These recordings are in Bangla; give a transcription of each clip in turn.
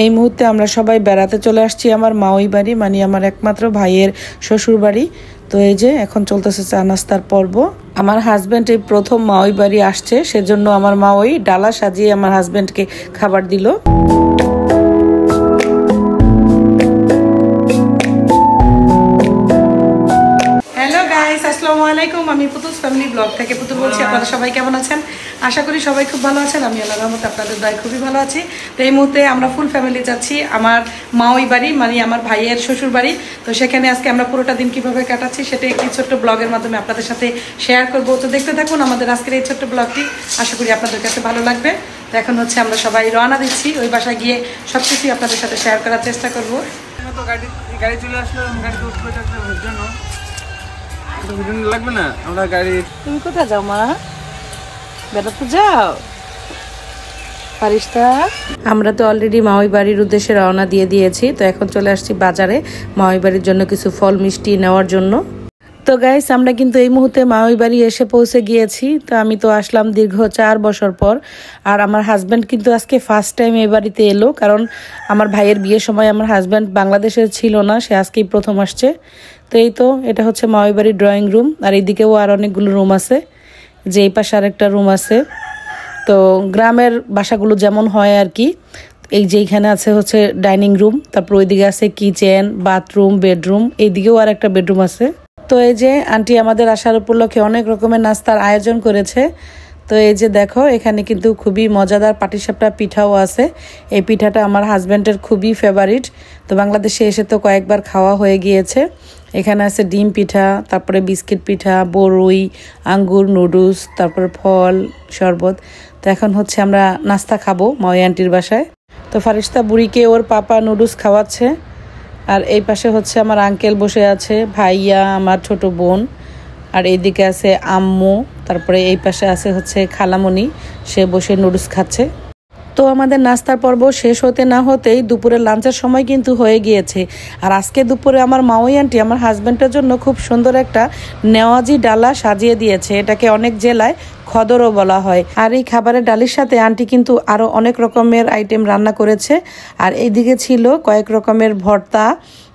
এই মুহূর্তে আমরা সবাই বেড়াতে চলে আসছি আমার মাওই বাড়ি, মানে আমার একমাত্র ভাইয়ের শ্বশুর বাড়ি। তো এই যে এখন চলতেছে চা নাস্তার পর্ব। আমার হাজব্যান্ড এই প্রথম মাওই বাড়ি আসছে, সেজন্য আমার মা ওই ডালা সাজিয়ে আমার হাজব্যান্ডকে খাবার দিল। আসসালামু আলাইকুম, আমি পুতুস ফ্যামিলি ব্লগ থেকে পুতুল বলছি। আপনারা সবাই কেমন আছেন? আশা করি সবাই খুব ভালো আছেন। আমি আল্লাহর রহমতে আপনাদের দয়ায় খুবই ভালো আছি। তো এই মুহূর্তে আমরা ফুল ফ্যামিলি যাচ্ছি আমার মাওই বাড়ি, মানে আমার ভাইয়ের শ্বশুর বাড়ি। তো সেখানে আজকে আমরা পুরোটা দিন কিভাবে কাটাচ্ছি সেটা একটি ছোট্ট ব্লগের মাধ্যমে আপনাদের সাথে শেয়ার করবো। তো দেখতে থাকুন আমাদের আজকের এই ছোট্ট ব্লগটি, আশা করি আপনাদের কাছে ভালো লাগবে। তো এখন হচ্ছে আমরা সবাই রওনা দিচ্ছি, ওই বাসায় গিয়ে সব কিছুই আপনাদের সাথে শেয়ার করার চেষ্টা করবো। গাড়ি চলে আসলো, গাড়িতে উঠবে জন্য লাগবে না আমরা গাড়ি। তুমি কোথায় যাও মা? বেড়াতে যাও? ফারিস্তা, আমরা তো অলরেডি মাওই বাড়ির উদ্দেশ্যে রওনা দিয়ে দিয়েছি। তো এখন চলে আসছি বাজারে মাওই বাড়ির জন্য কিছু ফল মিষ্টি নেওয়ার জন্য। তো গাইস, আমরা কিন্তু এই মুহূর্তে মাওই বাড়ি এসে পৌঁছে গিয়েছি। তো আমি তো আসলাম দীর্ঘ 4 বছর পর। আর আমার হাজব্যান্ড কিন্তু আজকে ফার্স্ট টাইম এই বাড়িতে এলো, কারণ আমার ভাইয়ের বিয়ের সময় আমার হাজব্যান্ড বাংলাদেশে ছিল না, সে আজকেই প্রথম আসছে। তো এই তো এটা হচ্ছে মাওই বাড়ির ড্রয়িং রুম, আর এইদিকেও আর অনেকগুলো রুম আছে, যে এই পাশে আরেকটা রুম আছে। তো গ্রামের বাসাগুলো যেমন হয় আর কি, এই যে এখানে আছে হচ্ছে ডাইনিং রুম, তারপর ওইদিকে আছে কিচেন, বাথরুম, বেডরুম, এইদিকেও আর একটা বেডরুম আছে। তো এই যে আন্টি আমাদের আসার উপলক্ষে অনেক রকমের নাস্তার আয়োজন করেছে। তো এই যে দেখো, এখানে কিন্তু খুবই মজাদার পাটিসাপটা পিঠাও আছে। এই পিঠাটা আমার হাজব্যান্ডের খুবই ফেভারিট। তো বাংলাদেশে এসে তো কয়েকবার খাওয়া হয়ে গিয়েছে। এখানে আছে ডিম পিঠা, তারপরে বিস্কিট পিঠা, বড়ই, আঙ্গুর, নুডলস, তারপরে ফল, শরবত। তো এখন হচ্ছে আমরা নাস্তা খাবো মাওই আন্টির বাসায়। তো ফারিস্তা বুড়িকে ওর পাপা নুডলস খাওয়াচ্ছে। আর এই পাশে হচ্ছে আমার আঙ্কেল বসে আছে, ভাইয়া, আমার ছোট বোন, আর এইদিকে আছে আম্মু, তারপরে এই পাশে আছে হচ্ছে খালামণি, সে বসে নুডলস খাচ্ছে। তো আমাদের নাস্তার পর্ব শেষ হতে না হতেই দুপুরের লাঞ্চের সময় কিন্তু হয়ে গিয়েছে। আর আজকে দুপুরে আমার মাওই আন্টি আমার হাজব্যান্ডের জন্য খুব সুন্দর একটা নেওয়াজি ডালা সাজিয়ে দিয়েছে। এটাকে অনেক জেলায় খদরও বলা হয়। আর এই খাবারের ডালির সাথে আন্টি কিন্তু আরো অনেক রকমের আইটেম রান্না করেছে। আর এইদিকে ছিল কয়েক রকমের ভর্তা,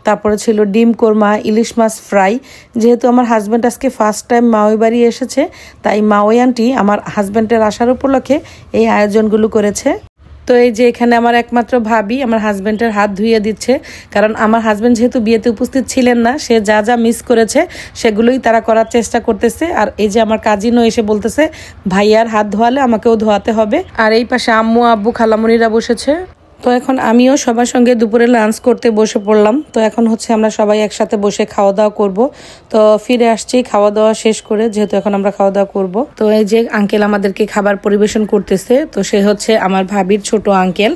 তারপরে ছিল ডিম কোরমা, ইলিশ মাছ ফ্রাই। যেহেতু আমার হাজব্যান্ড আজকে ফার্স্ট টাইম মাওই বাড়ি এসেছে, তাই মাওই আন্টি আমার হাজব্যান্ডের আসার উপলক্ষে এই আয়োজনগুলো করেছে। তো এই যে এখানে আমার একমাত্র ভাবি আমার হাজব্যান্ডের হাত ধুইয়ে দিচ্ছে, কারণ আমার হাজব্যান্ড যেহেতু বিয়েতে উপস্থিত ছিলেন না, সে যা যা মিস করেছে সেগুলোই তারা করার চেষ্টা করতেছে। আর এই যে আমার কাজিনও এসে বলতেছে ভাইয়ার হাত ধোয়ালে আমাকেও ধোয়াতে হবে। আর এই পাশে আম্মু, আব্বু, খালামণিরা বসেছে। তো এখন আমিও সবার সঙ্গে দুপুরে লাঞ্চ করতে বসে পড়লাম। তো এখন হচ্ছে আমরা সবাই একসাথে বসে খাওয়া দাওয়া করব। তো ফিরে আসছি খাওয়া দাওয়া শেষ করে, যেহেতু এখন আমরা খাওয়া দাওয়া করব। তো এই যে আঙ্কেল আমাদেরকে খাবার পরিবেশন করতেছে। তো সে হচ্ছে আমার ভাবির ছোট আঙ্কেল,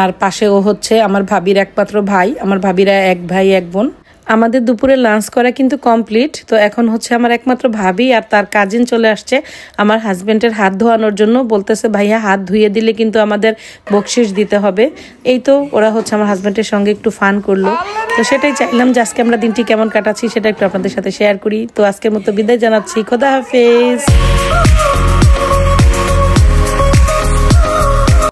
আর পাশেও হচ্ছে আমার ভাবির একমাত্র ভাই। আমার ভাবিরা এক ভাই এক বোন। আমাদের দুপুরে লাঞ্চ করা কিন্তু কমপ্লিট। তো এখন হচ্ছে আমার একমাত্র ভাবি আর তার কাজিন চলে আসছে আমার হাজব্যান্ডের হাত ধোয়ানোর জন্য। বলতেছে ভাইয়া হাত ধুয়ে দিলে কিন্তু আমাদের বকশিস দিতে হবে। এই তো ওরা হচ্ছে আমার হাজব্যান্ডের সঙ্গে একটু ফান করলো। তো সেটাই চাইলাম যে আজকে আমরা দিনটি কেমন কাটাচ্ছি সেটা একটু আপনাদের সাথে শেয়ার করি। তো আজকের মতো বিদায় জানাচ্ছি, খোদা হাফেজ।